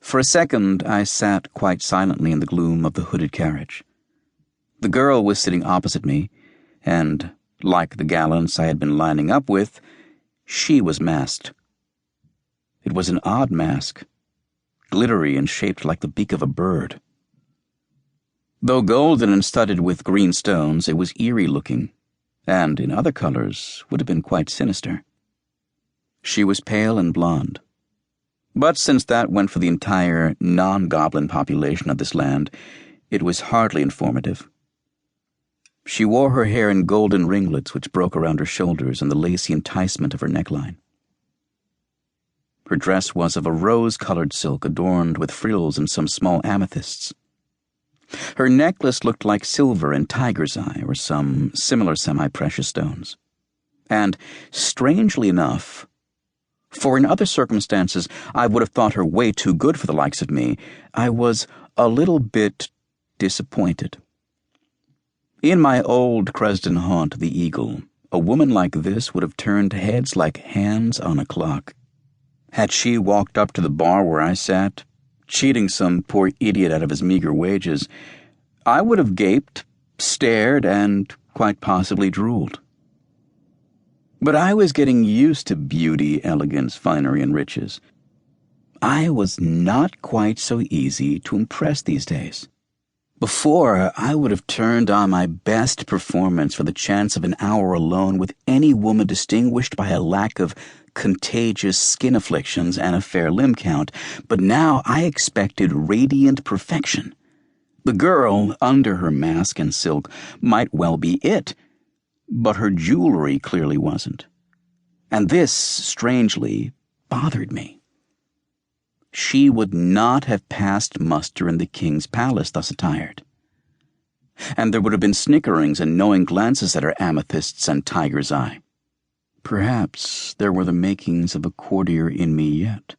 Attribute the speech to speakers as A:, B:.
A: For a second, I sat quite silently in the gloom of the hooded carriage. The girl was sitting opposite me, and, like the gallants I had been lining up with, she was masked. It was an odd mask, glittery and shaped like the beak of a bird. Though golden and studded with green stones, it was eerie-looking, and in other colors would have been quite sinister. She was pale and blonde. But since that went for the entire non-goblin population of this land, it was hardly informative. She wore her hair in golden ringlets which broke around her shoulders and the lacy enticement of her neckline. Her dress was of a rose-colored silk adorned with frills and some small amethysts. Her necklace looked like silver and tiger's eye or some similar semi-precious stones. And, strangely enough, for in other circumstances I would have thought her way too good for the likes of me, I was a little bit disappointed. In my old Cresden haunt, the Eagle, a woman like this would have turned heads like hands on a clock. Had she walked up to the bar where I sat, cheating some poor idiot out of his meager wages, I would have gaped, stared, and quite possibly drooled. But I was getting used to beauty, elegance, finery, and riches. I was not quite so easy to impress these days. Before, I would have turned on my best performance for the chance of an hour alone with any woman distinguished by a lack of contagious skin afflictions and a fair limb count, but now I expected radiant perfection. The girl, under her mask and silk, might well be it, but her jewelry clearly wasn't. And this, strangely, bothered me. She would not have passed muster in the king's palace thus attired. And there would have been snickerings and knowing glances at her amethysts and tiger's eye. Perhaps there were the makings of a courtier in me yet.